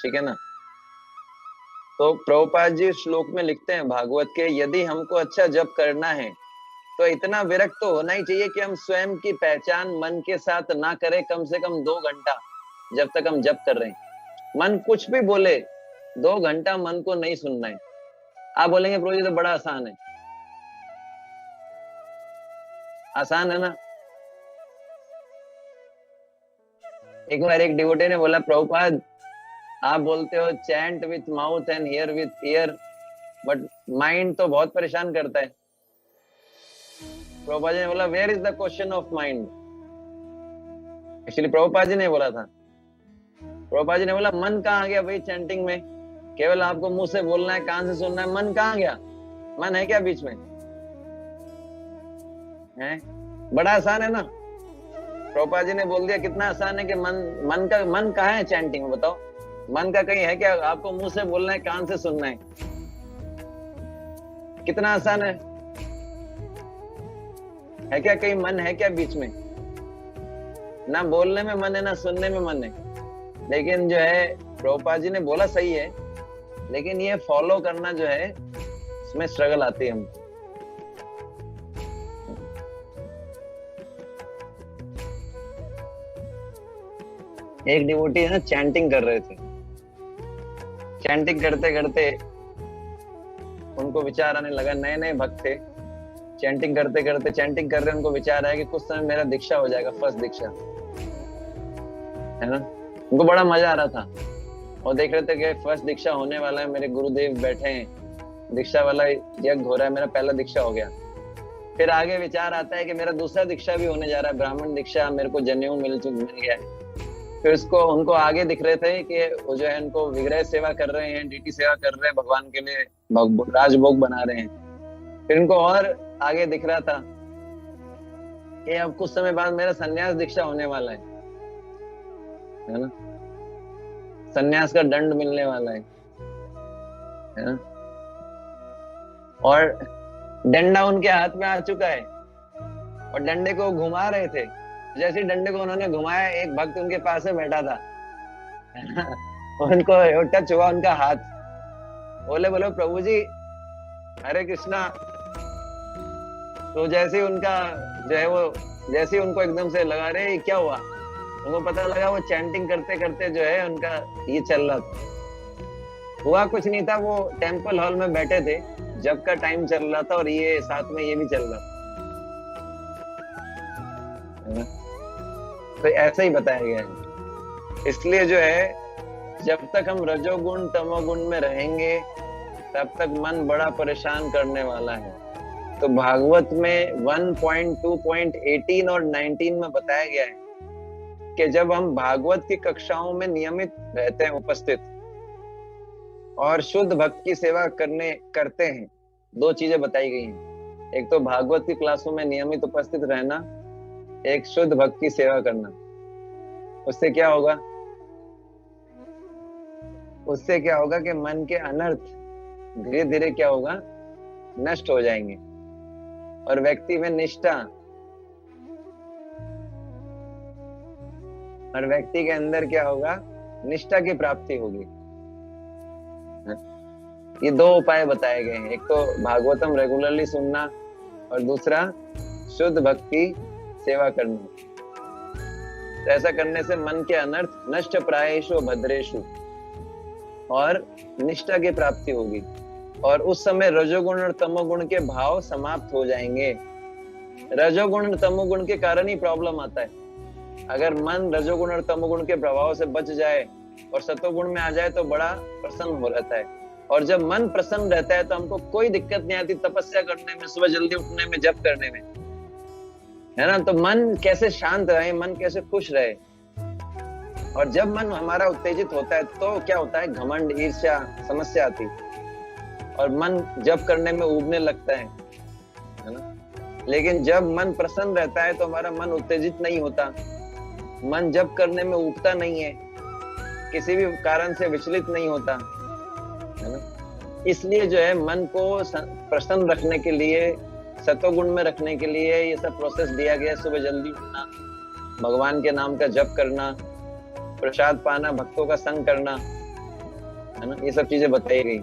ठीक है ना। तो प्रभुपाद जी श्लोक में लिखते हैं भागवत के, यदि हमको अच्छा जप करना है तो इतना विरक्त तो होना ही चाहिए कि हम स्वयं की पहचान मन के साथ ना करें कम से कम 2 घंटा, जब तक हम जप कर रहे हैं। मन कुछ भी बोले, 2 घंटा मन को नहीं सुनना है। आप बोलेंगे प्रभु जी तो बड़ा आसान है। आसान है ना। एक बार एक डिवोटी ने बोला, प्रभुपाद आप बोलते हो chant with mouth and hear with ear, but mind तो बहुत परेशान करता है। प्रभुपाद जी ने बोला, where is the question of mind. Actually Prabhupada ji ने बोला था। प्रभुपाद जी ने बोला, मन कहाँ गया भाई चैंटिंग में? केवल आपको मुंह से बोलना है, कान से सुनना है, मन कहाँ गया? मन है क्या बीच में? है? बड़ा आसान है ना। प्रभुपाद जी ने बोल दिया कितना आसान है कि मन कहाँ है चैंटिंग में, बताओ। मन का कहीं है क्या? आपको मुंह से बोलना है, कान से सुनना है। कितना आसान है क्या कहीं मन है क्या बीच में? ना बोलने में मन है, ना सुनने में मन है। लेकिन जो है प्रभुपाद जी ने बोला सही है, लेकिन ये फॉलो करना जो है इसमें स्ट्रगल आती है हमको। एक डिवोटी है ना, चैंटिंग कर रहे थे। चैंटिंग करते करते उनको विचार आने लगा, नए नए भक्त थे। चैंटिंग करते करते चैंटिंग कर रहे, उनको विचार आया कि कुछ समय मेरा दीक्षा हो जाएगा, फर्स्ट दीक्षा है ना। उनको बड़ा मजा आ रहा था और देख रहे थे कि फर्स्ट दीक्षा होने वाला है, मेरे गुरुदेव बैठे हैं, दीक्षा वाला यज्ञ हो रहा है, मेरा पहला दीक्षा हो गया। फिर आगे विचार आता है कि मेरा दूसरा दीक्षा भी होने जा रहा है, ब्राह्मण दीक्षा, मेरे को जनेऊ मिल गया है। फिर उसको उनको आगे दिख रहे थे कि वो जो है उनको विग्रह सेवा कर रहे हैं, डीटी सेवा कर रहे हैं, भगवान के लिए राजभोग बना रहे हैं। फिर उनको और आगे दिख रहा था कि अब कुछ समय बाद मेरा संन्यास दीक्षा होने वाला है ना। संन्यास का दंड मिलने वाला है ना। और डंडा उनके हाथ में आ चुका है और डंडे को घुमा रहे थे। जैसे डंडे को उन्होंने घुमाया, एक भक्त उनके पास में बैठा था उनको टच हुआ उनका हाथ। बोले प्रभु जी हरे कृष्णा। तो जैसे उनका जो है वो, जैसे उनको एकदम से लगा रहे क्या हुआ, उनको पता लगा वो चैंटिंग करते करते जो है उनका ये चल रहा था। हुआ कुछ नहीं था, वो टेम्पल हॉल में बैठे थे, जब का टाइम चल रहा था और ये साथ में ये भी चल रहा था। तो ऐसा ही बताया गया है। इसलिए जो है जब तक हम रजोगुण तमोगुण में रहेंगे तब तक मन बड़ा परेशान करने वाला है। तो भागवत में 1.2.18 और 19 में बताया गया है कि जब हम भागवत की कक्षाओं में नियमित रहते हैं, उपस्थित, और शुद्ध भक्त की सेवा करते हैं, 2 चीजें बताई गई हैं। एक तो भागवत की क्लासों में नियमित उपस्थित रहना, एक शुद्ध भक्त की सेवा करना। उससे क्या होगा? उससे क्या होगा कि मन के अनर्थ धीरे धीरे क्या होगा, नष्ट हो जाएंगे और व्यक्ति में निष्ठा, और व्यक्ति के अंदर क्या होगा, निष्ठा की प्राप्ति होगी। ये 2 उपाय बताए गए हैं, एक तो भागवतम रेगुलरली सुनना और दूसरा शुद्ध भक्ति सेवा करना। तो ऐसा करने से मन के अनर्थ नष्ट प्रायेषु भद्रेषु और निष्ठा की प्राप्ति होगी, और उस समय रजोगुण और तमोगुण के भाव समाप्त हो जाएंगे। रजोगुण और तमोगुण के कारण ही प्रॉब्लम आता है। अगर मन रजोगुण और तमोगुण के प्रभाव से बच जाए और सतोगुण में आ जाए तो बड़ा प्रसन्न हो रहता है। और जब मन प्रसन्न रहता है तो हमको कोई दिक्कत नहीं आती तपस्या करने में, सुबह जल्दी उठने में, जप करने में, है ना। तो मन कैसे शांत रहे, मन कैसे खुश रहे। और जब मन हमारा उत्तेजित होता है तो क्या होता है, घमंड, ईर्ष्या, समस्या आती, और मन जप करने में ऊबने लगता है ना। लेकिन जब मन प्रसन्न रहता है तो हमारा मन उत्तेजित नहीं होता, मन जप करने में ऊबता नहीं है, किसी भी कारण से विचलित नहीं होता, है ना। इसलिए जो है मन को प्रसन्न रखने के लिए, सतोगुण में रखने के लिए ये सब प्रोसेस दिया गया। सुबह जल्दी उठना, भगवान के नाम का जप करना, प्रसाद पाना, भक्तों का संग करना, है ना, ये सब चीजें बताई गई।